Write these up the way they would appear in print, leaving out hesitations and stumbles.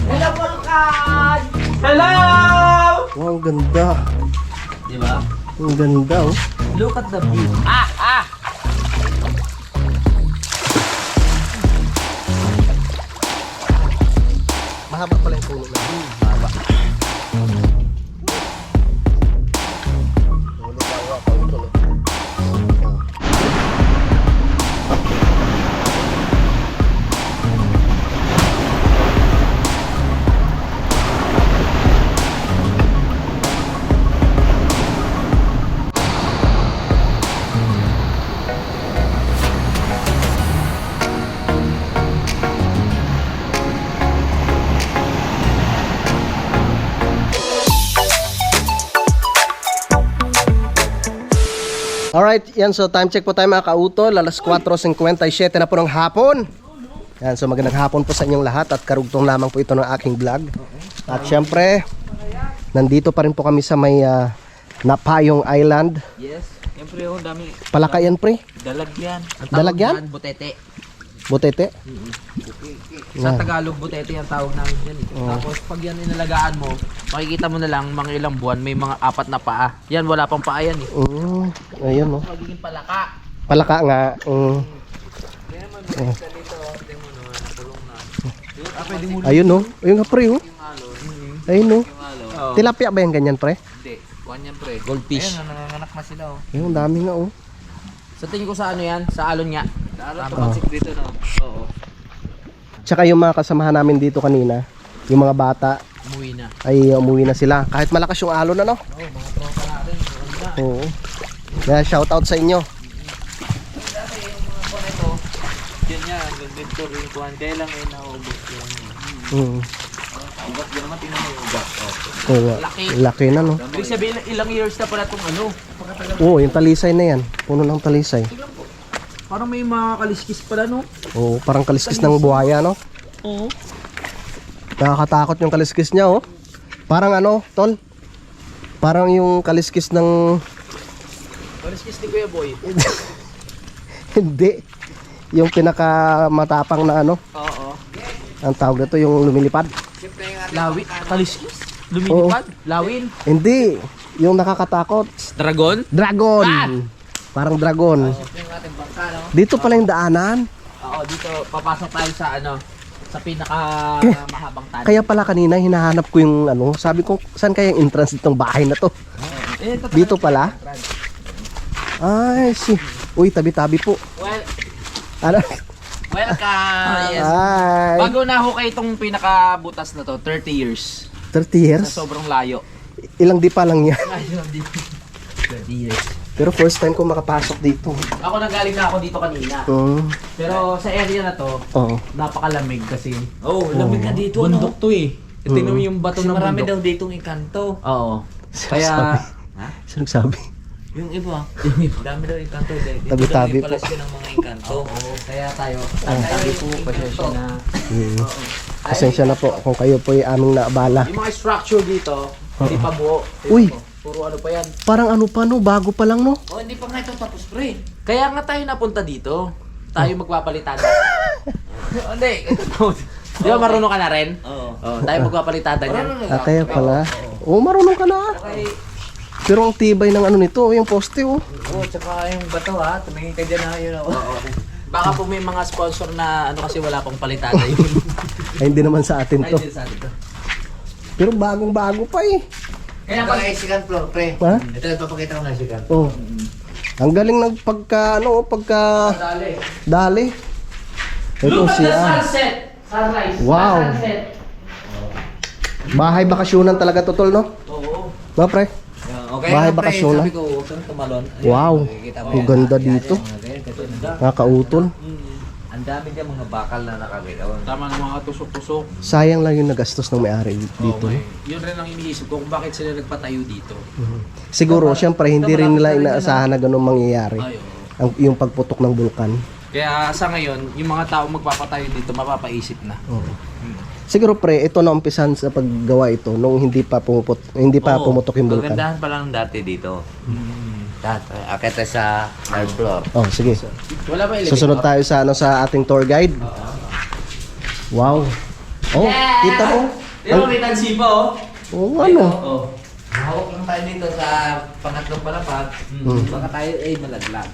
Hello, Volcan! Hello! Wow, ang ganda. Diba? Ang ganda, oh. Look at the view. Mahaba pala yung puno na. Mahaba. Alright, yan. So time check po tayo mga kautol. Alas 4:57 na po ng hapon. Yan, so magandang hapon po sa inyong lahat. At karugtong lamang po ito ng aking vlog. At syempre, nandito pa rin po kami sa may Napayong Island. Yes. Siyempre yung dami. Palaka yan, pre? Dalagyan. Ang Dalagyan? tawag dyan, butete. Butete? Sa Tagalog, butete ang tawag namin dyan. Tapos pag yan inalagaan mo, makikita mo na lang mga ilang buwan, may mga 4 na paa. Yan, wala pang paa yan eh. Ayun, no. Magiging palaka. Palaka nga. Kaya naman, dito, nakulong na. Ayun, no. Ayun nga, pre, oh. Ayun, no. Tilapia ba yan ganyan, pre? Hindi. Kuhan yan pre. Goldfish. Ayun, nanganganak na sila oh. Ayun, dami nga, oh. Sa tingin ko sa ano yan? Sa alon nga. Sa alon tumansik dito no? Oo. Tsaka yung mga kasamahan namin dito kanina, yung mga bata, Umuwi na. ay umuwi na sila. Kahit malakas yung alon, ano? Oo, mga tropa natin. Oo. Kaya shout out sa inyo. Dati yung mga kuhan ito, yun yan, yung inventory yung kuhan. Kaya lang ay naubos yan. Ugat, yun naman tingnan mo yung ugat. Oo. Laki. Laki na, no? Ibig sabihin, ilang years na pala itong ano. Oo, yung talisay na yan. Puno ng talisay. Tingnan po. Parang may mga kaliskis pala no? Oo, parang kaliskis ng buhaya, no? Oo. Nakakatakot yung kaliskis niya, oh. Parang ano, tol? Parang yung kaliskis ng... Kaliskis ni Kuya Boy. Hindi. Yung pinakamatapang na ano. Oo. Ang tawag nito, yung lumilipad. Lawi? Kaliskis? Lumilipad? Lawin? Hindi. Yung nakakatakot. Dragon? Dragon. Parang dragon. Yung ating bangka no? Dito pala yung daanan. Oo, dito papasok tayo sa ano, sa pinaka mahabang tanong. Kaya pala kanina hinahanap ko yung ano, sabi ko saan kaya yung entrance nitong bahay na to? Dito pala? Ay, uy, tabi-tabi po. Well, Ano? welcome. Yes. Ay, Bago na ho kayo itong pinakabutas na to, 30 years. 30 years? Sa sobrang layo. Ilang di pa lang yan. Ayun, dito. 30 years. Pero first time ko makapasok dito. Ako nanggaling na ako dito kanina. Pero sa area na to, Oo. napakalamig kasi. Oh, lamig na dito. Bundok to eh. Tingnan mo yung bato Kasi ng marami bundok. daw ditong ikanto. Oo. Kaya, Sino nagsabi? Yung iba, dami daw ikanto. Dito Tabi-tabi daw po. palasyo ng mga ikanto. kaya tayo, tabi po, pasensya na. Pasensya na po kung kayo po ay aming naabala. Yung mga structure dito, hindi pa buo. Tingnan Uy! mo, puro ano pa yan. Parang ano pa no, bago pa lang no? Oh, hindi pa nga ito tapos, pre. Kaya nga tayo napunta dito. Tayo magpapalitan. Hindi, di ba marunong ka na rin? Oo. Oh, tayo magpapalitan yan. Kaya pala. Oo, marunong ka na. Pero ang tibay ng ano nito, yung poste oh. Oh, tsaka yung bato ha. Tumingin ka dyan ha. Yun ako. Baka po may mga sponsor na ano kasi wala pang palitada yun. Ay, hindi naman sa atin Ay, to. din sa atin to. Pero bagong bago pa eh. Kaya Ito pag... nga yung second floor, pre. Ha? Ito yung papakita ko nga yung second. Oh. Ang galing ng pagka, ano, pagka Dali. dali. Ito Look at the siya. sunset. Sunrise. Wow. Sunset. Bahay bakasyonan talaga to, tol, no? Oo. No, pre? Okay, Bahay pre, bakasyon, sabi ko, huwag kang tumalon. Ayan, Wow. makikita mo Ang yan. ganda Ayan, dito. mga ganyan, ganda. Nakakautol. Ang dami dyan mga bakal na nakagayawan. Tama ng mga tusok-tusok. Sayang lang yung nagastos ng may-ari dito. Okay. Yun rin ang iniisip ko kung bakit sila nagpatayo dito. Siguro, syempre, hindi rin nila inaasahan na ganun mangyayari. Ay, oo. Yung pagputok ng bulkan. Kaya sa ngayon, yung mga tao magpapatayo dito, mapapaisip na. Siguro pre, ito na umpisan sa paggawa ito nung hindi pa pumutok yung bulkan. Magandahan pa lang dati dito. Akit tayo sa third floor. Oh, sige. Wala ba elevator? Susunod tayo sa ano sa ating tour guide. Wow. Oh, kita mo? Pero may tansi pa oh. Oo, ano? Oh. Hawak lang tayo dito sa pangatlong palapag. Baka tayo ay malaglag.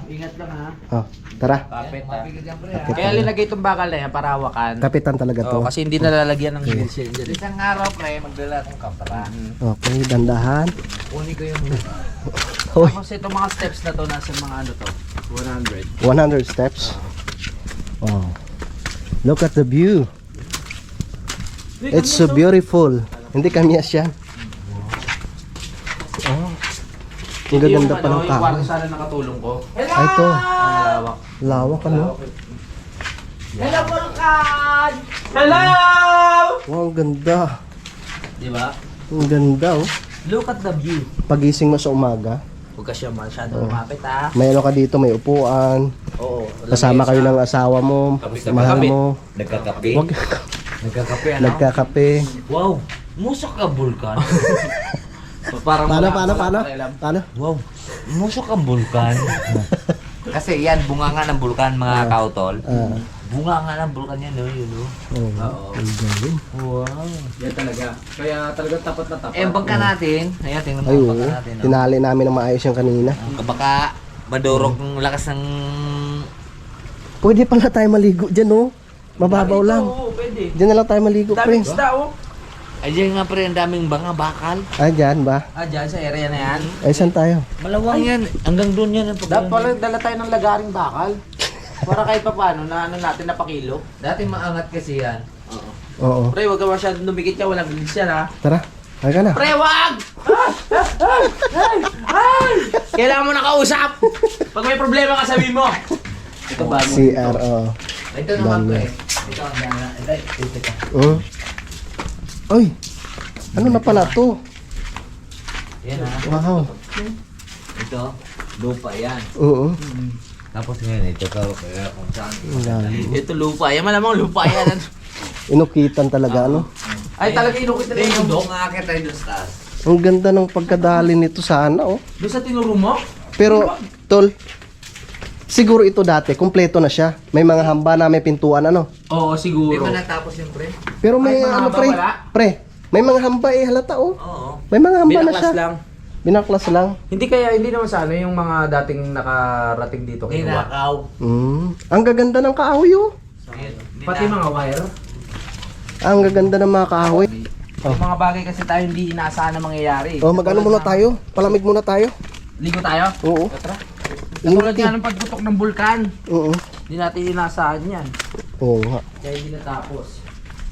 Ingat lang ha. Oh, tara. Kapit ha. Kapit Kaya tayo. linagay itong bakal na yan para hawakan. Kapitan talaga to. Oh, kasi hindi nalalagyan ng wheel shield dyan. Isang araw pre, magdala akong kapara. Okay, dandahan. Kunin ko yung Hoy, Tapos itong mga steps na to, nasa mga ano to? 100. 100 steps. Oh. Look at the view. It's so beautiful. Hindi kamias yan. Oh. Ang gaganda pa ng Yung kwarto kahoy. sana nakatulong ko. Ay, ito. Ang lawak. Lawak ano? Hello, Volcan! Hello! Wow, ang ganda. Di ba? Ang ganda oh. Look at the view. Pagising mo sa umaga, Huwag ka siya masyado lumapit ha. may ano ka dito, may upuan. Oo. Kasama kayo ng asawa mo, mahal mo. nagkakape. Wag Nagkakape ano? nagkakape. Wow, musok ka bulkan. Parang Paano? Wow, musok ka bulkan. Kasi yan, bunga nga ng bulkan mga kautol. Bunga nga ng bulkan yan, no? Yun, no? Oo. Ang galing. Wow. Yan talaga. Kaya talaga tapat na tapat. Eh, ang bangka natin. Ayan, tingnan mo Ay, ang oo. bangka natin. No? Tinali namin ng maayos yung kanina. Baka madurog ng lakas ng... Pwede pala tayo maligo dyan, oh. Mababaw lang. Oo, pwede. Diyan na lang tayo maligo, Daming pre. isda oh. Ay, dyan nga pre, ang daming banga, bakal. Ah, dyan ba? Ah, dyan sa area na yan. Ay, saan tayo? Malawang yan. Hanggang doon yan. Dapat pala dala tayo ng lagaring bakal. Para kahit pa paano na ano natin na pakilo. Dati maangat kasi yan. Oo. Pre, huwag ka masyadong dumikit ka. Walang bilis yan ha. Tara. Ay ka na. Pre, wag! Kailangan mo nakausap! Pag may problema ka, sabihin mo! Ito ba mo? CR, oo. Ito naman Dami. pre. Ito ang dana. Ito. Uy! Ano na pala to? Yan ha. Wow. Ito. Lupa yan. Oo. Tapos ngayon, ito ka kaya kung saan. Ang lalim. Ito lupa. Yan malamang lupa yan. Inukitan talaga, ano? Ay, talaga inukit na Yung yung doon nga akit tayo doon sa taas. Ang ganda ng pagkadali nito sana, oh. Doon sa tinuro mo? Pero, tol, siguro ito dati, kumpleto na siya. May mga hamba na may pintuan, ano? Oo, Di siguro. ba natapos yung pre? Pero may Ay, mga ano, hamba pre? wala? Pre, may mga hamba eh, halata, oh. Oo. May mga hamba na Binaklas siya. lang. Binaklas lang. Hindi kaya, hindi naman sa ano yung mga dating nakarating dito kinuha. Ninakaw. Ang gaganda ng kahoy, oh. Pati mga wire. Ang gaganda ng mga kahoy. Yung mga bagay kasi tayo hindi inaasahan na mangyayari. Oh, mag-ano muna tayo? Palamig muna tayo. Ligo tayo? Oo. Tara. Katulad Init, nga ng pagputok ng bulkan. Oo. Hindi natin inaasahan yan. Oo nga. Kaya hindi natapos.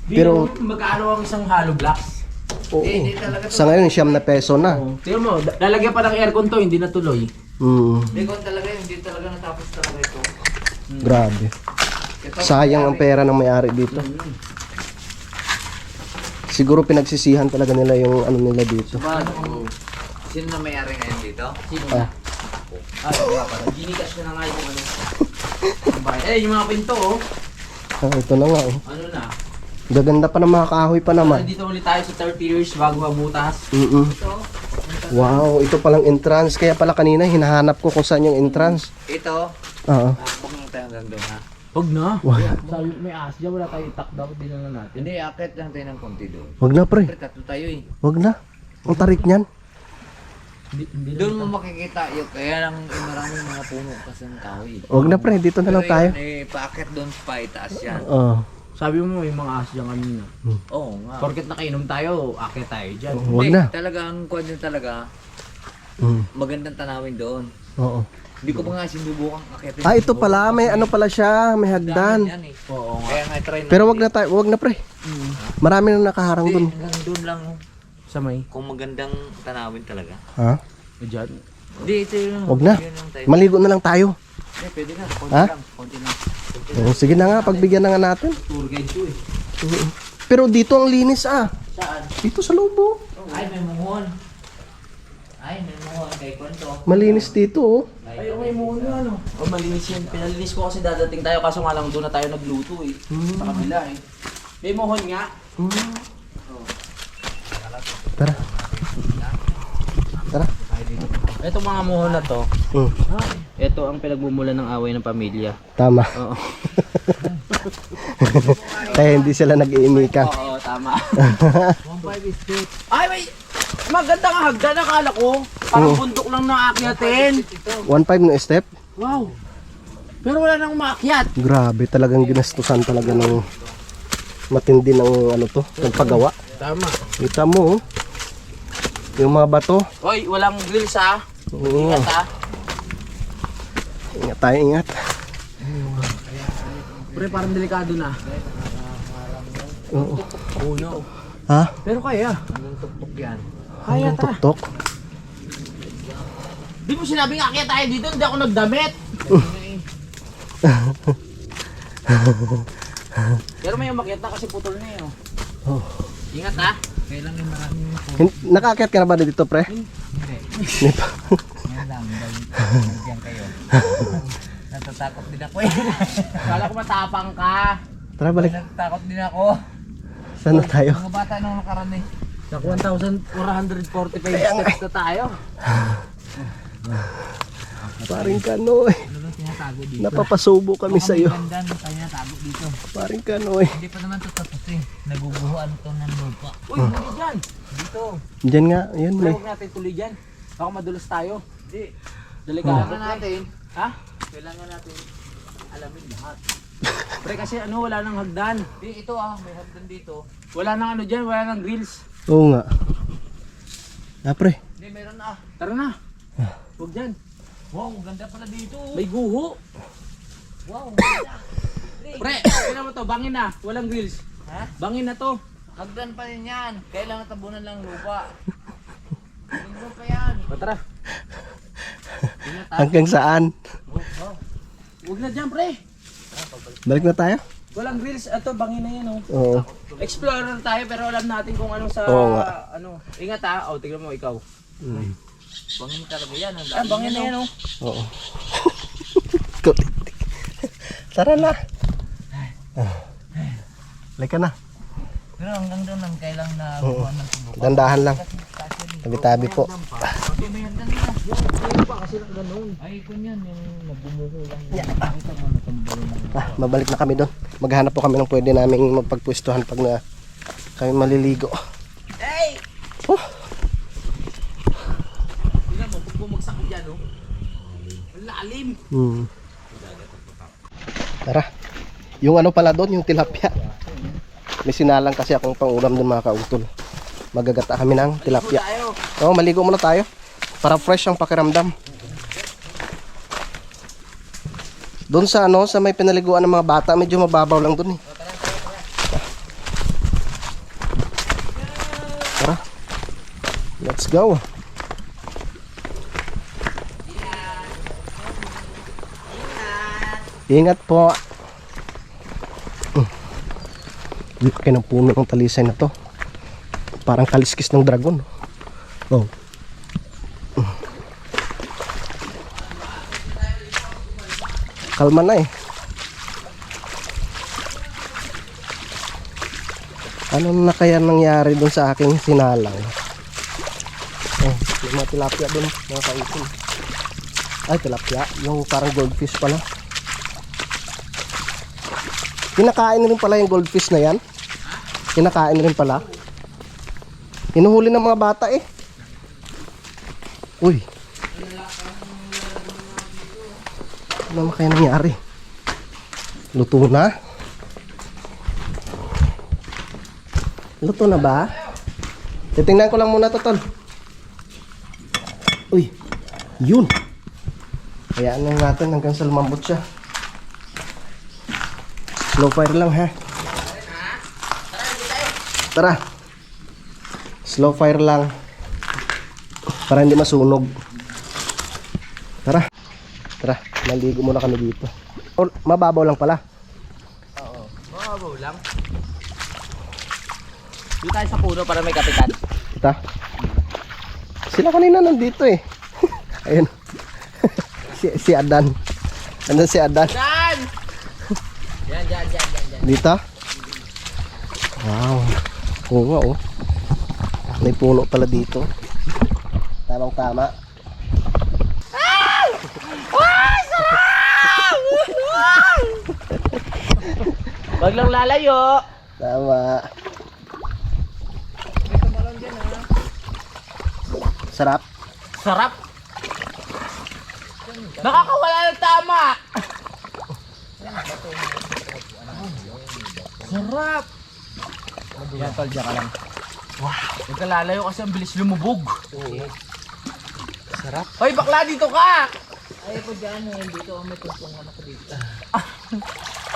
Pero- Pero magkano ang isang hollow blocks? Oo. Hindi talaga to. Sa ngayon, siyam na peso na. Tingnan mo, lalagyan pa ng aircon to, hindi natuloy. Hindi ko talaga, hindi talaga natapos talaga ito. Grabe. Sayang ang pera ng may-ari dito. Siguro pinagsisihan talaga nila yung ano nila dito. Paano? Sino na may-ari ngayon dito? Sino Ah. na? Wala pala. Ginigas ko na nga yung ano. Ang bahay. Eh, yung mga pinto oh. Ito na nga, oh. Ano na? Gaganda pa ng mga kahoy pa naman. Dito ulit tayo sa 30 years bago mabutas. Wow, ito palang entrance. Kaya pala kanina hinahanap ko kung saan yung entrance. Ito. Oo. Huwag lang tayo hanggang doon ha. Huwag na. Wow. Sabi may asya, wala tayo itak daw. Hindi na natin. Hindi, akit lang tayo ng konti doon. Wag na, pre. Pre, tatlo tayo eh. Wag na. Ang tarik niyan. Hindi Doon mo makikita yung kaya lang maraming mga puno kasi ng kahoy. Wag na, pre. Dito na lang Pero tayo. yun, eh, paakit doon pa itaas yan. Oo. Sabi mo may mga asya kanina. Oo nga. Porket nakainom tayo, akit tayo dyan. Wag Hindi, na. talaga ang kwan yun talaga, magandang tanawin doon. Oo. Hindi ko pa nga sinubukang akitin. Ah, ito pala. May ano pala siya. May hagdan. Yan eh. Oo nga. Kaya nga try na. Pero wag na tayo. Wag na, pre. Marami na nakaharang Hindi, dun. hanggang doon lang. oh. Sa may. Kung magandang tanawin talaga. Ha? Dyan. Hindi, ito yun. Wag na. Yun lang tayo. Maligo na lang tayo. Hindi, pwede na. Konti Ha? lang. Konti lang. Oo, sige na nga. Pagbigyan na nga natin. Tour guide ko eh. Pero dito ang linis, ah. Saan? Dito sa lobo. Ay, may muhon. Ay, may muhon. Kay kwento. Malinis dito, oh. Ay, may muna ano. Oh, malinis yan. Pinalinis ko kasi dadating tayo kaso nga lang doon na tayo nagluto eh. Sa kabila eh. May mohon nga. Tara. Tara. Ito mga mohon na to. Hmm. Ito ang pinagmumulan ng away ng pamilya. Tama. Oo. Kaya hindi sila nag-iimikan. Oo, tama. 1.5 step. Ay, may maganda nga hagdan. Nakala ko. Parang bundok lang na aakyatin. 1.5 na step. Wow. Pero wala nang umaakyat. Grabe, talagang ginastusan talaga ng matindi ng ano to, ng paggawa. Tama. Kita mo, oh. Yung mga bato. Hoy, walang grills ha. Oo. Ingat ha. Ingat tayo, ingat. Pre, parang delikado na. Oo. Oh no. Ha? Pero kaya. Tuktok yan. Kaya Hanggang ta. tuktok. Di mo sinabing akyat tayo dito, hindi ako nagdamit. Pero may umakyat na kasi putol na eh. Oh. Ingat ha. Kailangan maraming Nakaakyat ka na ba dito, pre? Hindi pa. Yan lang, dahil kayo. Natatakot din ako eh. Kala ko matapang ka. Tara, balik. Natatakot din ako. Saan na tayo? Mga bata nung nakaraan eh. Sa 1,445 steps na tayo. Paring Kanoy. Ano bang tinatago dito? Napapasubo kami Baka sa'yo. may ganda nung tayo natago dito. Paring Kanoy. Hindi pa naman ito tapos eh. Naguguhuan ito ng lupa. Uy, hindi dyan. Dito. Diyan nga, yan Pre, may. huwag natin tuloy dyan. Baka madulas tayo. Hindi. Delikado. Kailangan natin. Ha? Kailangan natin alamin lahat. Pre, kasi ano, wala nang hagdan. Ito may hagdan dito. Wala nang ano dyan, wala nang grills. Oo nga. Ah, pre. Hindi, meron na. Tara na. Huwag dyan. Wow, ganda pala dito. May guho. Wow, ganda. Pre, kailan mo to? Bangin na. Walang grills. Ha? Bangin na to. Hagdan pa rin yan. Kailangan tabunan lang lupa. Hagdan pa yan. O, tara. Ingat ha. Hanggang saan? Huwag na dyan, pre. Balik na tayo? Walang grills. Ito, bangin na yan, oh. Oo. Explorer tayo, pero alam natin kung anong sa... Oo nga. Ano. Ingat ha. O, tignan mo, ikaw. Bangin talaga yan. Ang Ah, bangin na yan, oh. Oo. Tara na. Balik ka na. Pero hanggang doon ang kailang na buwan ng tubo. Dandahan lang. Tabi-tabi po. May hagdan na. Ayun pa, kasi lang ganun. Ay, kun yan. Yung nagbumuho lang. Ito mo natumbalo ng Ah, mabalik na kami doon. Maghanap po kami ng pwede naming magpagpwestuhan pag na kami maliligo. Hey! Oh, Tingnan mo, pag bumagsak ko dyan, oh. Ang lalim. Tara. Yung ano pala doon, yung tilapia. May sinalang kasi akong pangulam doon mga kautol. Magagata kami ng tilapia. Tayo. Oo, maligo muna tayo. Para fresh ang pakiramdam. Doon sa ano, sa may pinaliguan ng mga bata, medyo mababaw lang doon eh. Tara. Let's go. Ingat po. Laki ng puno ng talisay na to. Parang kaliskis ng dragon. Oh. Kalma na eh. Ano na kaya nangyari dun sa aking sinalang? Oh, yung mga tilapia dun, mga kausin. Ay, tilapia. Yung parang goldfish pala. Kinakain rin pala yung goldfish na yan. Kinakain rin pala. Hinuhuli ng mga bata eh. Uy. Ano naman kaya nangyari? Luto na? Luto na ba? Titingnan ko lang muna to, tol. Uy. Yun. Hayaan lang natin hanggang sa lumambot siya. Slow fire lang ha. Tara. Slow fire lang. Para hindi masunog. Tara. Tara, naligo muna kami dito. Oh, mababaw lang pala. Oo. Mababaw lang. Dito tayo sa puno para may kapitan. Kita. Sila kanina nandito eh. Ayun. si Adan. Andun si Adan. Dan! Yan. Dito? Wow. Oo nga oh. May puno pala dito. Tamang tama. Wag lang lalayo. Tama. Sarap. Sarap. Nakakawala ng tama. Sarap. Yan, tol, dyan ka lang. Wow. Huwag ka lalayo kasi ang bilis lumubog. Sarap. Hoy, bakla, dito ka! Ay ko dyan eh, dito may tuntong ano ko dito.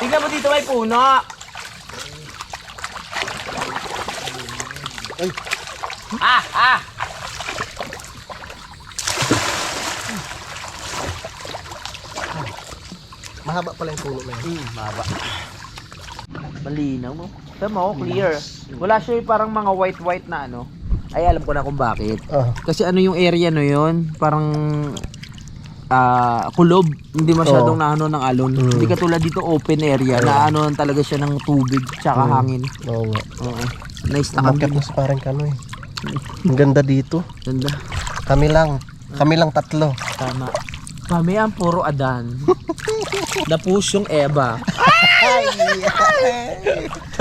Tingnan mo dito may puno. Ay. Ah! Mahaba pala yung puno na yun. Mahaba. Malinaw mo. Tama mo, clear. Wala siya yung parang mga white na ano. Ay, alam ko na kung bakit. Kasi ano yung area no yun, parang kulob, hindi masyadong naano ng alon. Hindi katulad dito open area na ano talaga siya ng tubig tsaka hangin. Oo nga. Oo. Nice na Umakyat kami. na sa parang kanoy. Ang ganda dito. Ganda. Kami lang tatlo. Tama. Kami ang puro Adan. Napusyong Eva.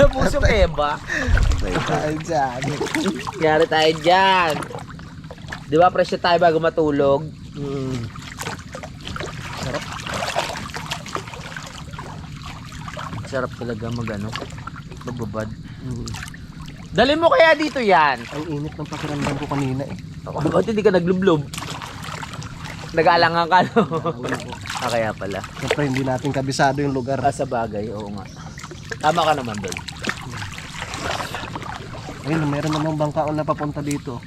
Napusyong Eva. Kiyari tayo dyan. Di ba presyo tayo bago matulog? Sarap. Sarap talaga magano. Magbabad. Dali mo kaya dito yan. Ang init ng pakiramdam ko kanina eh. Ba't hindi ka naglublob? Nag-aalangan ka, no? Kaya pala. Siyempre hindi natin kabisado yung lugar. Sa bagay, oo nga. Tama ka naman, Bel. Ayun, meron namang bangkaon na papunta dito.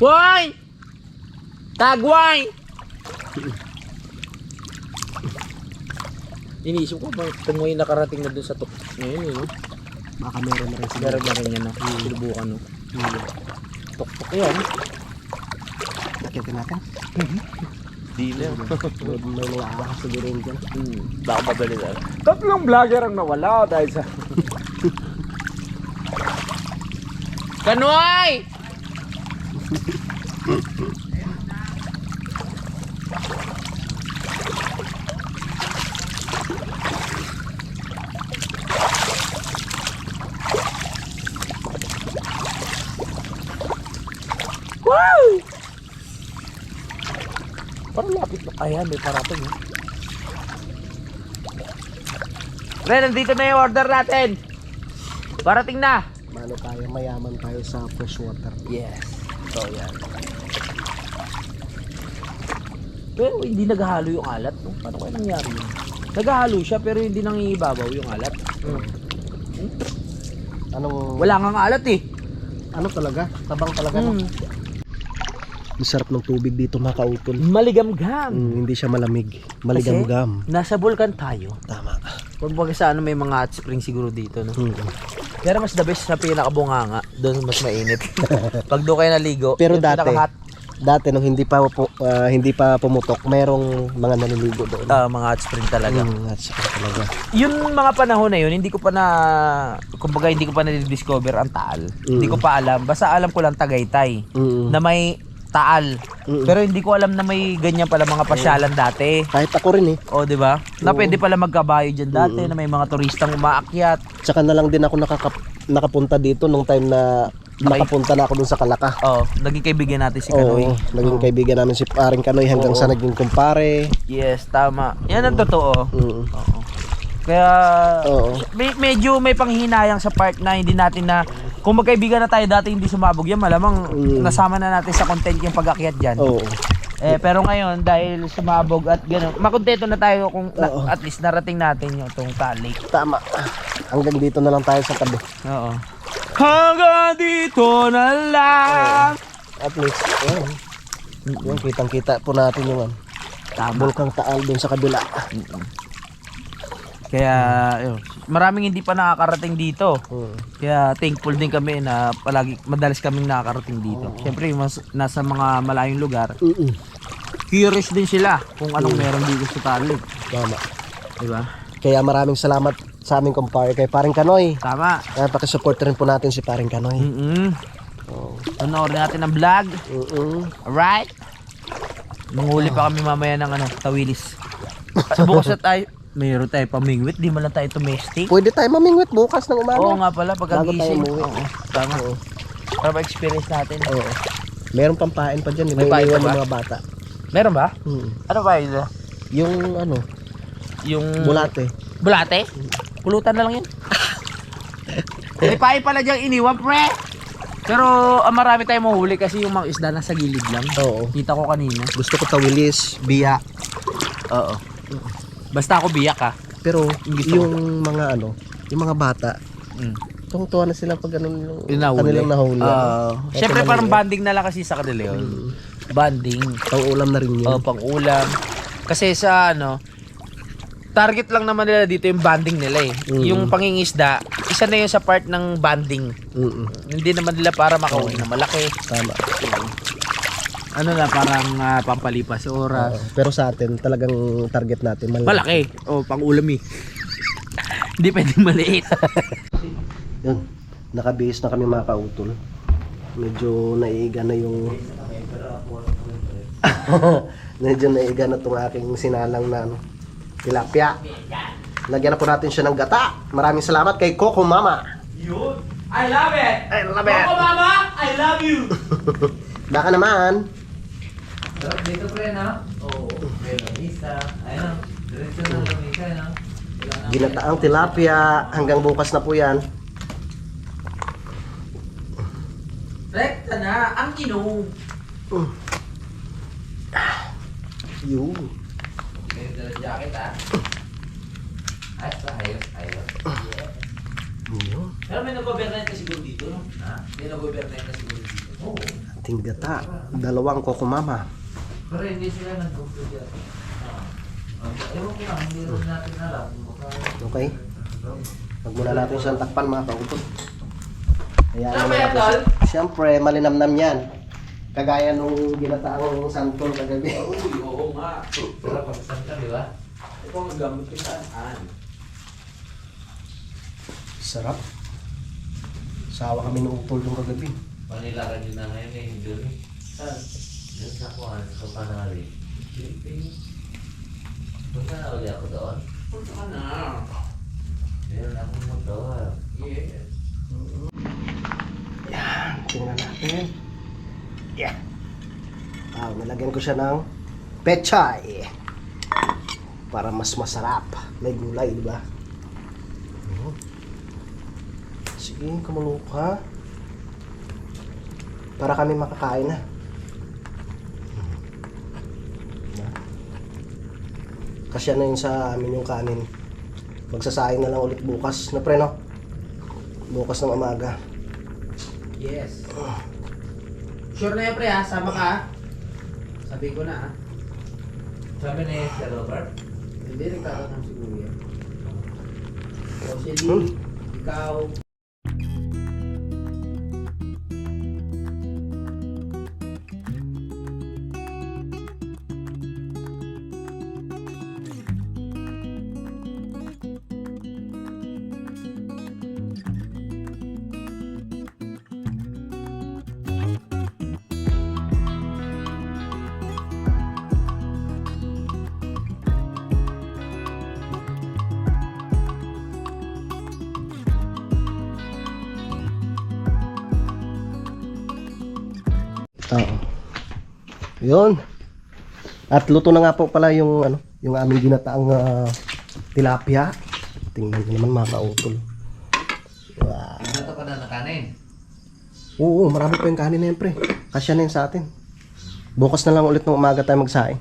Why? Tagway! Iniisip ko, ito mo yung nakarating na dun sa tok. Ngayon, no? Baka meron na rin sila. Meron na rin yan, no? Sinubukan, no? Tok-tok yan. Ikitin natin. Di na. May mga ahas siguro rin dyan. Baka mabali na. Tatlong vlogger ang nawala dahil sa... Kanoy! Wow! Parang lapit na. Ayan, may parating. Ren, nandito na yung order natin. Parating na. Mano tayo, mayaman tayo sa fresh water. Yes. So, yan. Pero hindi naghahalo yung alat. No? Paano kaya nangyari yun? Naghahalo siya pero hindi nangibabaw yung alat. Anong... Wala nga alat eh. Ano talaga? Tabang talaga. No? Ang sarap ng tubig dito mga kautol. Maligamgam. Hindi siya malamig. Maligamgam. Nasa bulkan tayo. Tama. Kumbaga sa ano may mga hot spring siguro dito. No? Pero mas the best sa pinakabunganga. Doon mas mainit. Pag doon kayo naligo. Pero yung dati nung hindi pa pumutok, merong mga naliligo doon. mga hot spring talaga. That's talaga. Yung mga panahon na yun, hindi ko pa na-discover ang Taal. Hindi ko pa alam. Basta alam ko lang Tagaytay na may Taal. Pero hindi ko alam na may ganyan pala mga pasyalan dati. Kahit ako rin eh. O, di ba? Na pwede pala magkabayo dyan dati na may mga turistang umaakyat. Tsaka na lang din ako nakapunta dito nung time na nakapunta na ako dun sa Kalaka. Oh, naging kaibigan natin si Kanoy. Naging kaibigan namin si paring Kanoy hanggang sa naging kumpare. Yes, tama. Yan ang totoo. Oo. Kaya medyo may panghinayang sa part na hindi natin na kung magkaibigan na tayo dati hindi sumabog yan, malamang nasama na natin sa content yung pag-akyat dyan. Pero ngayon dahil sumabog at gano'n, makontento na tayo kung at least narating natin yung itong Talik. Tama. Hanggang dito na lang tayo sa tabi. Oo. Hanggang dito na lang. At least, yung kitang-kita po natin yung Bulkang Taal dun sa kabila. Kaya yun, maraming hindi pa nakakarating dito. Kaya thankful din kami na madalas kaming nakakarating dito. Siyempre nasa mga malayong lugar. Curious din sila kung anong meron dito sa Talik. Tama. Diba? Kaya maraming salamat sa aming kumpare kay Paring Kanoy. Tama. Kaya pakisupport rin po natin si Paring Kanoy. Panoorin natin ang vlog. Alright? Manghuli pa kami mamaya ng tawilis. mayroon tayo pamingwit, di man lang tayo domestic. Pwede tayo mamingwit bukas ng umaga. Oo nga pala, Bago tayo pagkagising. umuwi. Oo, tama. Para ma-experience natin. Oo. Meron pang pain pa dyan. May pain pa iniwan ba? ng mga bata. Meron ba? Hmm. Ano ba yun? Yung ano, Yung... bulate. Bulate? Pulutan na lang yun. May pain pala diyang iniwan, pre. Pero marami tayong mahuli kasi yung mga isda nasa gilid lang. Oo. Kita ko kanina. Gusto ko tawilis, biya. Oo. Basta ako biyak ha. Pero Gusto yung mga ano, yung mga bata, tuwang-tuwa na sila pag ano yung kanilang nahuli. Siyempre parang banding na lang kasi sa kanila yun. Banding. Pang-ulam na rin yun. O pang ulam. Kasi sa ano, target lang naman nila dito yung banding nila eh. Yung pangingisda, isa na yun sa part ng banding. Hindi naman nila para makauwi na malaki. Tama. Ano na parang pampalipas oras. Pero sa atin, talagang target natin Malaki. O pang ulam eh. Hindi pwedeng maliit. Yun, nakabihis na kami mga kautol. Medyo naiiga na yung medyo naiiga na itong aking sinalang na ano, tilapia. Lagyan na po natin siya ng gata. Maraming salamat kay Coco Mama. Yun. I love it. I love it. Coco Mama, I love you. Baka naman. Sarap dito pre na. Oo. Pero isa. Ayun. Diretso na lang isa na. Ginataang tilapia. Hanggang bukas na po yan. Rekta na. Ang inom. Yun. May dala jacket ah. Ay, ayos, ayos. Yun. Pero may nag-overnight na siguro dito, no? Ha? May nag-overnight na siguro dito. Oo. Ating gata. Dalawang Coco Mama. Pero hindi sila nag-conclude yan. Ewan ko lang, hindi rin natin alam. Okay. Huwag muna natin siyang takpan mga kautol. Ayan, Ano ba yan, Tol? Siyempre, malinamnam yan. Kagaya nung ginataang santol kagabi. Uy, oo nga. Sarap pag-isang ka, di ba? Ito ang gamit ko saan? Sarap. Sawa kami ng utol yung kagabi. Manila ka din na ngayon eh, doon eh. Saan? Doon sa kuhan, sa Panari. Punta na ulit ako doon. Punta ka na. Meron akong motor. Yes. Yan, tingnan natin. Yeah. Nilagyan ko siya ng pechay. Para mas masarap. May gulay, di ba? Sige, kumulok ka. Para kami makakain na. Kasya na yun sa amin yung kanin. Magsasaing na lang ulit bukas. Na pre, no? Bukas ng umaga. Yes. Sure na yan, pre, ha? Sama ka, ha? Sabi ko na, ha? Sabi na yun si Robert. Hindi, nagkakaroon siguro yan. Rosalie, ikaw. Oo. Yun. At luto na nga po pala yung ano, yung aming ginataang tilapia. Tingnan niyo naman mga kautol. Wow. Nato ka na na kanin. Oo, marami pa yung kanin na yan, pre. Kasya na yun sa atin. Bukas na lang ulit ng umaga tayo magsaing.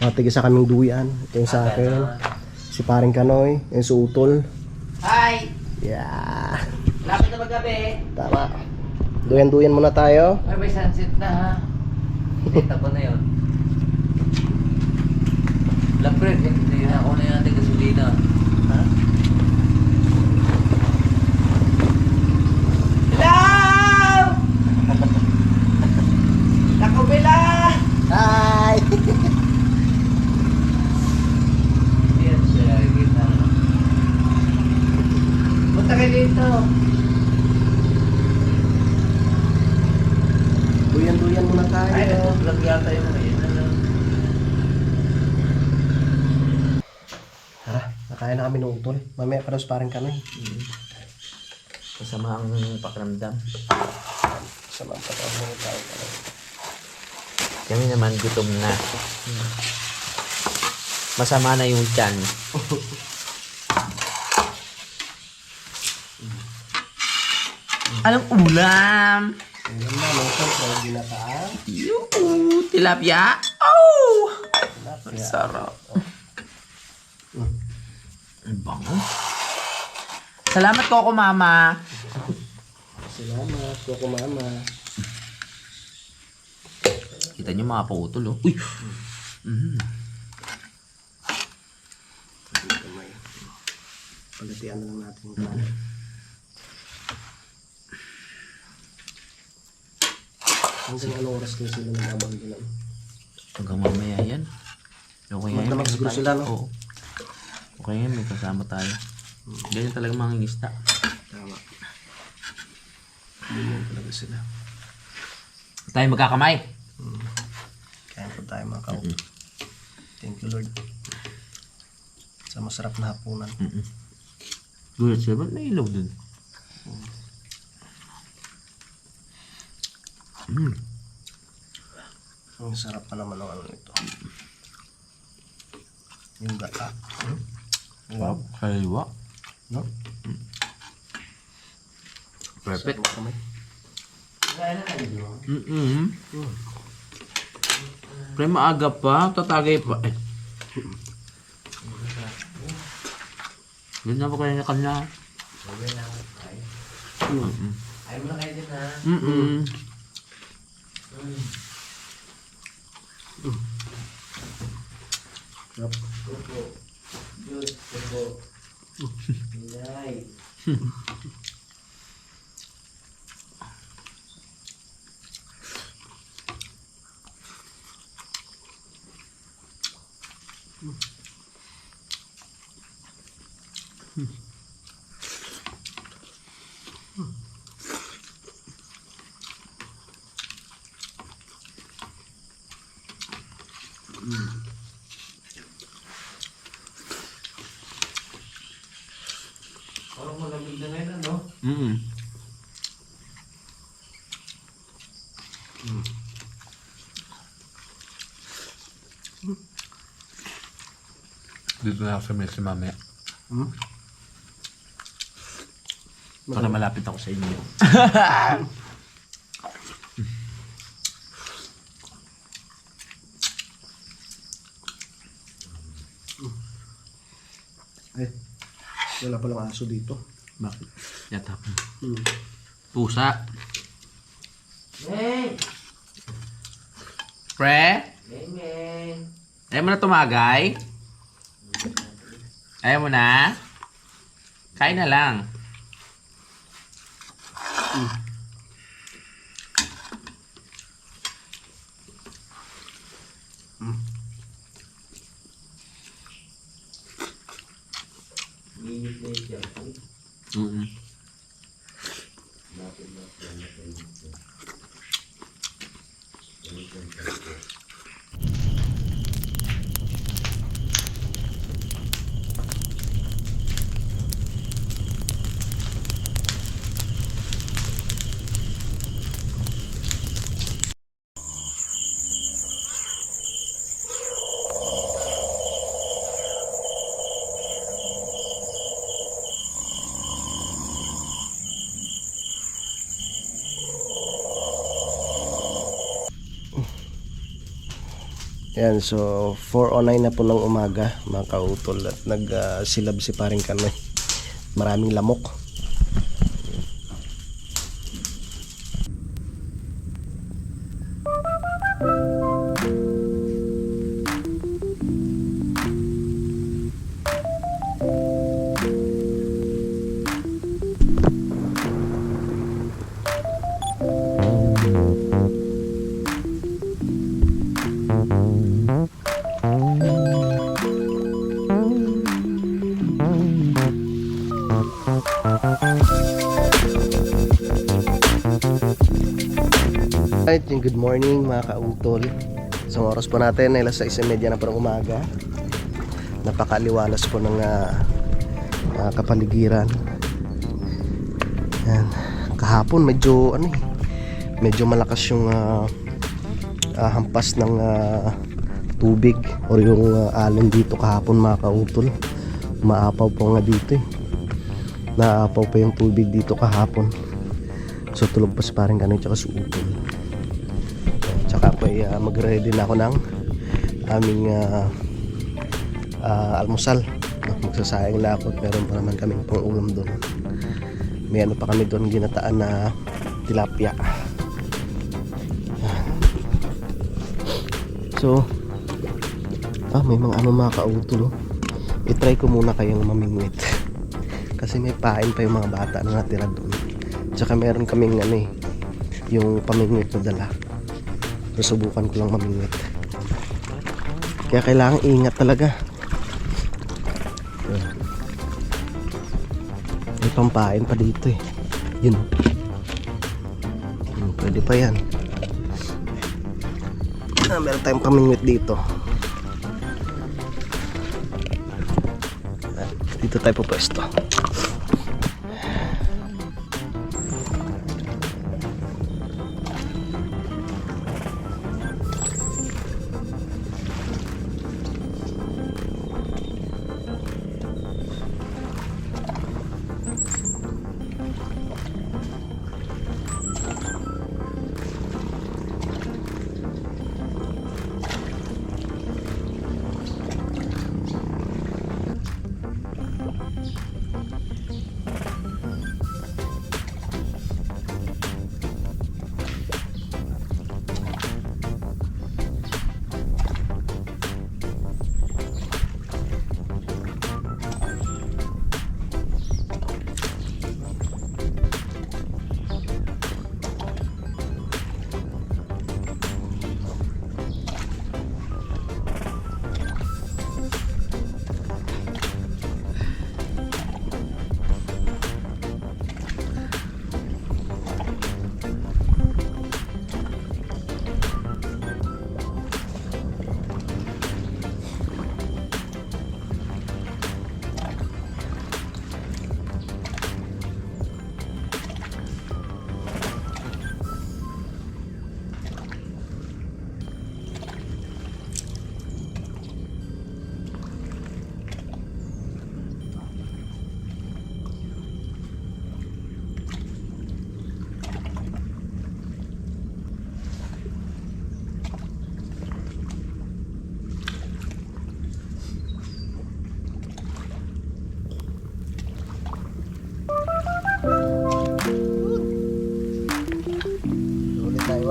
Matigisa kaming duyan. Ito yung sa akin. Si paring Kanoy. Yung sa utol. Hi! Yeah. Lapit na maggabi. Tama. Duyan-duyan muna tayo. Ay, may sunset na ha. Dita ko na yun. Lapre, hindi na ako na yung ating gasolina. Ha? Hello! Nakubila! Hi! Yan siya, kita. Punta kayo dito. Duyan-duyan muna tayo. Ay, nag-vlog yata yung mga yun. Ano? Tara. Kaya na kami ng utol. Mamaya pa daw sparring ka na eh. Masama ang pakiramdam. Sa mga patawag tayo ka na. Kami naman gutom na. Masama na yung tiyan. Anong ulam? Ayan na, lotion sa ginataan. Yoo, tilapia. Oh! Sarap. Ang bango. Salamat Coco Mama. Salamat, Coco Mama. Kita niyo mga pautol, oh. Uy! Dito may pagatian na lang natin yung kanan. Hanggang anong oras kayo sila nagabang din? Hanggang mamaya yan. Okay yan. Magdamag siguro sila, no? Oo. Okay yan, may kasama tayo. Ganyan talaga mga ngista. Tama. Ganyan talaga sila. Tayo magkakamay. Kaya po tayo mga kao. Thank you Lord. Sa masarap na hapunan. Gulat siya, ba't may ilaw dun? Ang sarap pa naman ng ano nito. Yung gata. Wow, kaliwa. No? Perfect. Sarap kami. Pre, maaga pa. Tatagay pa. Eh. Yun na po kayo na kanila. Ayaw mo na kayo din ha. Sarap. Diyos, Coco. Inay. Parang malamig na ngayon, ano? Dito na ako sa mesa mamaya. Hmm? Para malapit ako sa inyo. Eh, wala palang aso dito. Bakit? Yata po. Hmm. Pusa. Meng! Pre? Meng! Ayaw mo na tumagay? Ayaw mo na? Kain na lang. Minit na yung tiyan. Yan, so 4:09 na po ng umaga mga kautol at nagsilab si paring kami. Maraming lamok. Alright, good morning mga kautol. So oras po natin ay alas 6:30 na po ng umaga. Napakaliwalas po ng kapaligiran. Yan. Kahapon medyo medyo malakas yung hampas ng tubig or yung alon dito kahapon mga kautol. Maapaw po nga dito naapaw pa yung tubig dito kahapon. So tulog pa si paring Kanoy tsaka si Utol. Tsaka po mag-ready na ako ng aming almusal. Magsasayang na ako at meron pa naman kaming pang ulam doon. May ano pa kami doon ginataan na tilapia. So may mga mga kautol. I-try ko muna kayong mamingwit. Kasi may pain pa yung mga bata na natira doon. Tsaka meron kaming yung pamingwit na dala. Susubukan ko lang mamingwit. Kaya kailangan ingat talaga. May pampain pa dito Yun. Pwede pa yan. Meron tayong pamingwit dito. Dito tayo po pwesto.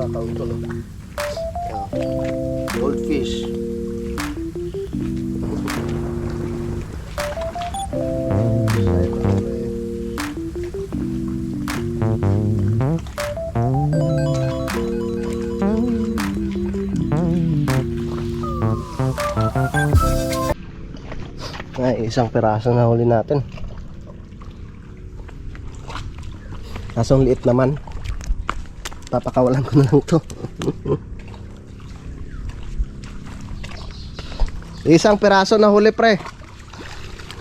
Kautol. Goldfish. Isang piraso na huli natin. Kasong liit naman. Papakawalan ko na lang to. Isang piraso na huli pre.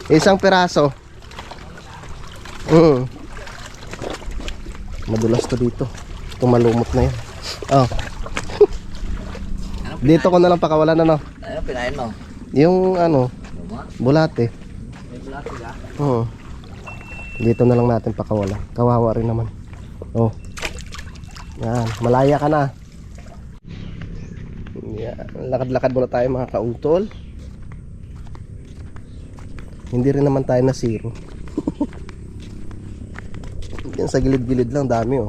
Isang piraso. Madulas to dito. Tumalumot na yan. Dito ko na lang pakawalan Ano pinain mo? Yung bulate. May bulate ka? Dito na lang natin pakawalan. Kawawa rin naman. Yan, malaya ka na. Yan, lakad-lakad muna tayo mga kautol. Hindi rin naman tayo na zero. Yan sa gilid-gilid lang dami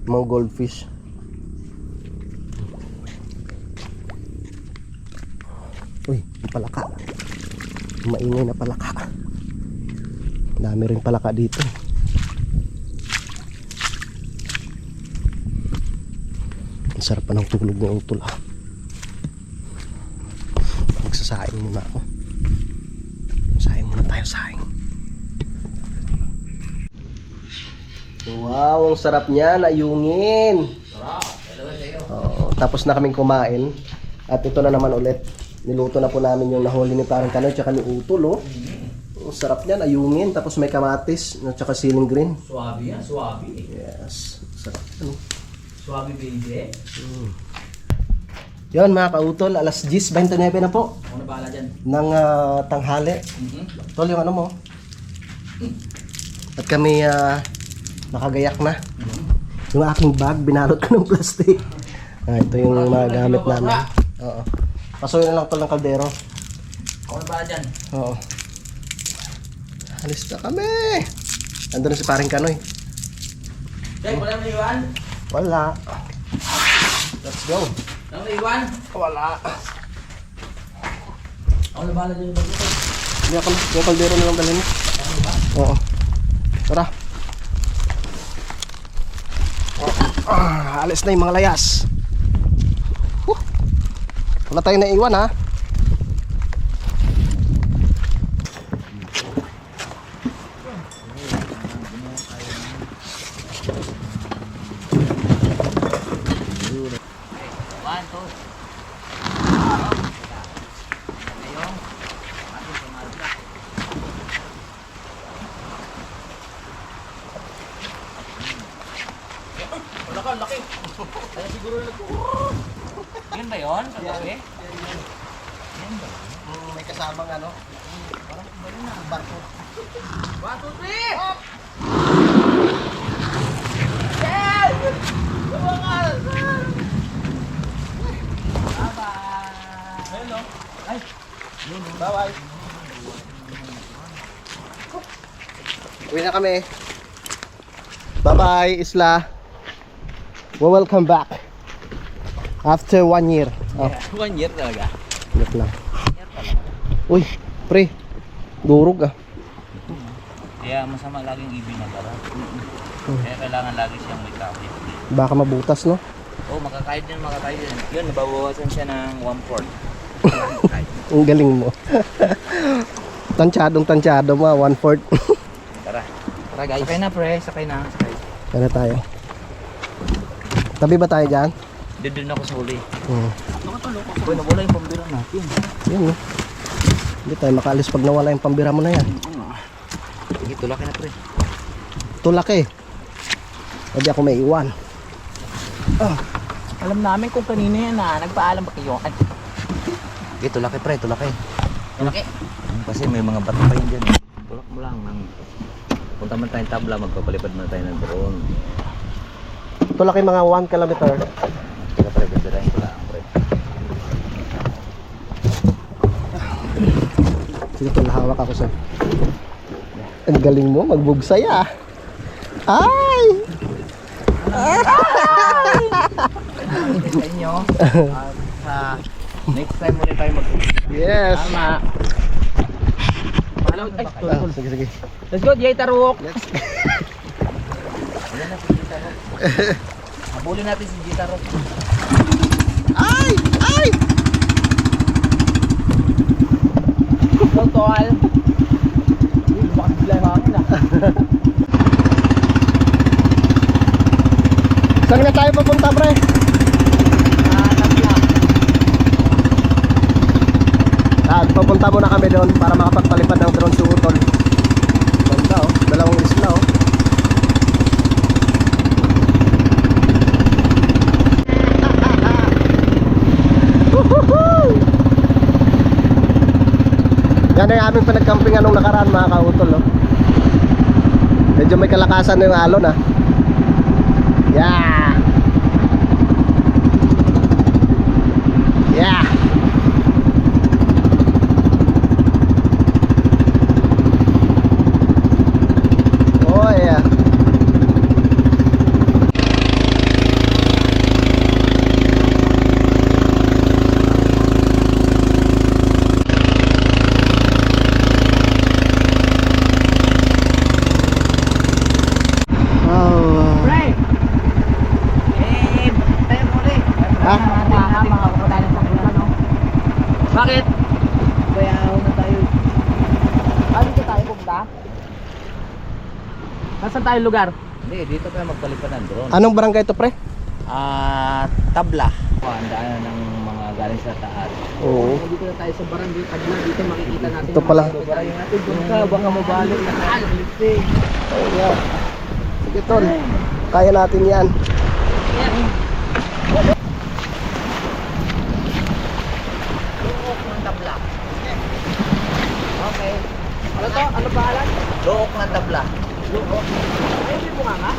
mga goldfish. Uy, palaka. Maingay na palaka. Dami rin palaka dito. Sarap pa ng tulog ng utol Magsasaing muna ako. Saing muna tayo, saing. Wow, ang sarap niyan, ayungin. Tapos na kaming kumain. At ito na naman ulit. Niluto na po namin yung nahuli ni parang Kanoy tsaka ni Utol sarap niyan, ayungin. Tapos may kamatis at saka ceiling green. Suwabe yan, suwabe. Yes, sarap. Ano? Suwabe baby. Yun mga kautol, alas 10:29 na po Ako na bahala dyan. ng tanghali. Tol, yung ano mo. At kami nakagayak na. Yung aking bag, binalot ko ng plastic. Ito yung mga gamit namin. Oo. Pasuyin na lang tol ng kaldero. Ako na bahala dyan. Oo. Alis na kami. Andun na si paring Kanoy. Jay, wala na iwan? Wala. Let's go. Wala na iwan? Wala. Ako na bahala dyan yung bago ko. Yung kaldero na lang dalhin mo. Oo. Tara. Alis na yung mga layas. Wala tayo na iwan ha. Yun ba yun? Kagabi? May kasamang ano. Parang barko. 1, 2, 3! Bye-bye. Uwi na kami. Bye-bye, Isla. Welcome back. After 1 year. Oh, 1 year talaga. look lang. Uy, pre. Durog ah. Kaya masama laging ibinagara. Kaya kailangan lagi siyang may kapit. Baka mabutas, no? Oh, makakahit din. Yun, nababawasan siya ng 1/4. Ang galing mo. Tansyado mo, 1/4. Tara. Tara guys. Sakay na pre, sakay na. Kaya tayo. Tabi ba tayo dyan? Doon ako sa huli. Uy, nawala yung pambira natin. Yan, no? Hindi tayo makaalis pag nawala yung pambira mo na yan. Sige, tulakin na pre. Tulak eh. Hindi ako may iwan. Alam namin kung kanina yan nagpaalam ba kayo? Sige, tulaki pre, tulaki. Malaki. Kasi may mga bato pa yun dyan. Tulak mo lang. Punta man tayong tabla, magpapalipad man tayo ng drone. Tulak yung mga 1 kilometer. Sige pre, bibirahin ko lang pre. Sige, hawak ako sa... Ang galing mo, magbugsay ah. Ay! Sa inyo. Next time ulit tayo Yes! Tama. Sige. Let's go, Jay Taruk. Let's... Habulin natin si Gitaro. Ay! Ay! Go, Tol. Uy, bakit bigla yung hangin ah. Saan na tayo papunta, pre? Papunta muna kami doon para makapagpalipad ng drone sa Utol. Ganda oh, dalawang isla oh. Yan ang aming pinagkampingan nung nakaraan mga kautol oh. Medyo may kalakasan na yung alon ah. Yeah. Yeah. Oh yeah. Bakit? Bayaw na tayo. Dito tayo pupunta? Nasaan tayo lugar? Hindi, dito tayo magpalipad ng drone. Anong barangay to pre? Tabla. Ang daanan ng mga galing sa taas. Oo. Dito na tayo sa barangay Tagna, dito makikita natin. Ito pala. Barangay natin, doon ka, baka mabalik na. Oo nga. Sige tol, kaya natin yan. Okay. Ano to? Ano pangalan? Look ng tabla. Ay, hindi bunga nga.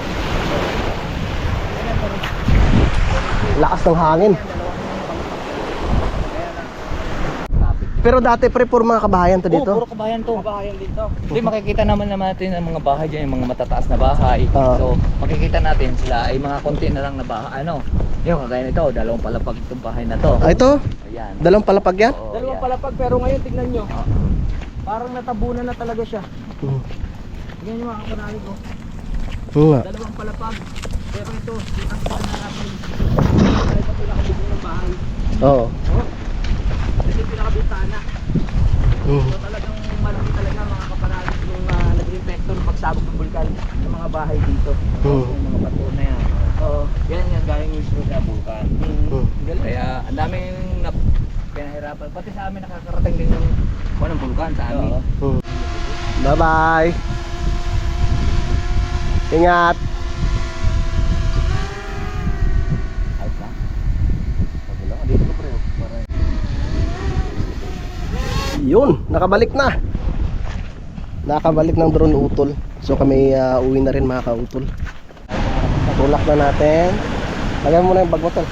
Lakas ng hangin. Pero dati pre, puro mga kabahayan to dito. Puro kabayan to. Kabahayan dito. Hindi, makikita naman natin ang mga bahay dyan, yung mga matataas na bahay. Oo. So, makikita natin sila ay mga konti na lang na bahay. Ano? Yung kagaya nito, dalawang palapag itong bahay na to. Ah, ito? Ayan. Dalawang palapag yan? Oo, Dalawang yan. palapag, pero ngayon tignan nyo. Parang natabunan na talaga siya. Hmm. Tignan nyo mga kapanali ko. Oo nga. Dalawang palapag. Pero ito, ang sana natin. Ito yung pinakabigyan ng bahay. Oo. Oh. Ito yung pinakabintana. Hmm. So talagang malaki talaga mga kapanalig nung naging vector ng pagsabog ng bulkan ng mga bahay dito. Hmm. Yung mga bato na yan. Oo. Yan yung galing mismo sa bulkan. Hmm. Galing. Kaya ang daming pinahirapan. Pati sa amin nakakarating din yung ng bulkan sa amin. Hmm. Bye bye. Ingat. Ayos na. Pagulang. Dito ko pre. Yun, nakabalik na. Nakabalik ng drone utol. So kami uwi na rin mga kautol. Tulak na natin. Lagyan mo na yung bag mo tol.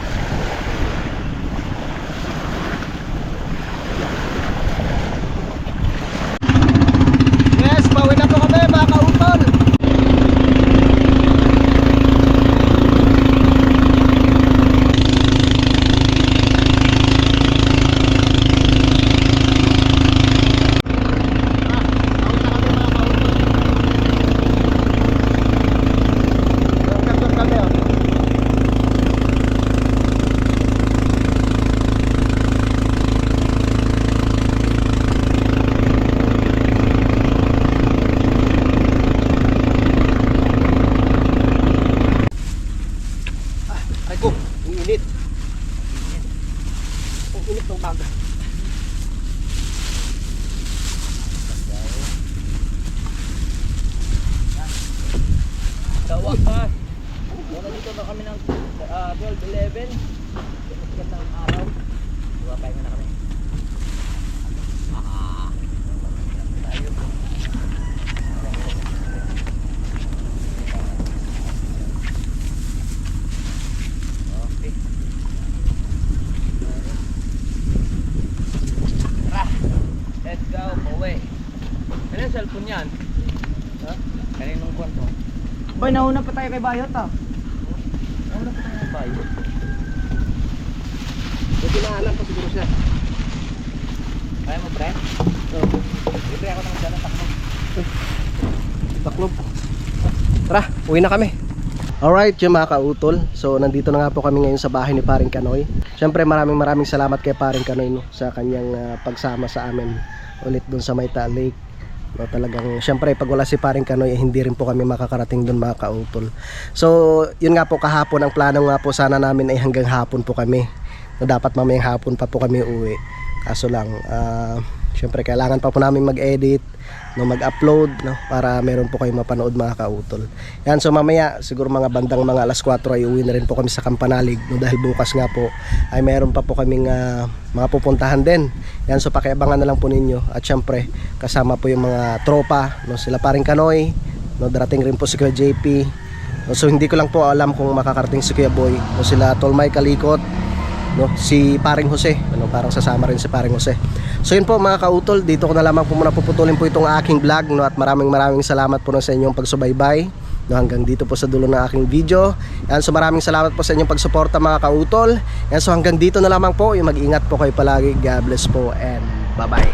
Yes, pauwi na po kami mga kautol. Ay ko, ang init. Ang init ng baga. Tawag pa. Wala dito na kami ng 12-11. Sikat ng araw. Diba, pahinga na kami. Okay. Tara. Let's go, pauwi. Ano yung cellphone yan? Ha? Kaninong kwanto? Boy, nauna pa tayo kay Bayot ah. Ano pa tayo ng bayo? Buti na alam ko siguro siya. Kaya mo, pre? Libre ako ng dala takbo. Taklob. Tara, uwi na kami. Alright, yung mga kautol. So, nandito na nga po kami ngayon sa bahay ni Paring Kanoy. Siyempre, maraming salamat kay Paring Kanoy no, sa kanyang pagsama sa amin ulit dun sa Mayta Lake. No, talagang, siyempre, pag wala si Paring Kanoy, hindi rin po kami makakarating dun mga kautol. So, yun nga po kahapon, ang plano nga po sana namin ay hanggang hapon po kami. No, dapat mamayang hapon pa po kami uwi. Kaso lang, siyempre, kailangan pa po namin mag-edit, no, mag-upload, no, para meron po kayong mapanood mga kautol. Yan, so mamaya siguro mga bandang mga alas 4 ay uwi na rin po kami sa Kampanalig, no, dahil bukas nga po ay meron pa po kaming mga pupuntahan din. Yan, so pakiabangan na lang po ninyo. At syempre kasama po yung mga tropa, no, sila Paring Kanoy, no, darating rin po si Kuya JP, no, so hindi ko lang po alam kung makakarating si Kuya Boy, no, sila Tolmay Kalikot, no, si Paring Jose, ano, parang sasama rin si Paring Jose. So yun po mga kautol, dito ko na lamang po muna puputulin po itong aking vlog, no, at maraming salamat po sa inyong pagsubaybay, no, hanggang dito po sa dulo ng aking video. Yan, so maraming salamat po sa inyong pagsuporta mga kautol. Yan, so hanggang dito na lamang po, yung mag-ingat po kayo palagi. God bless po and bye bye.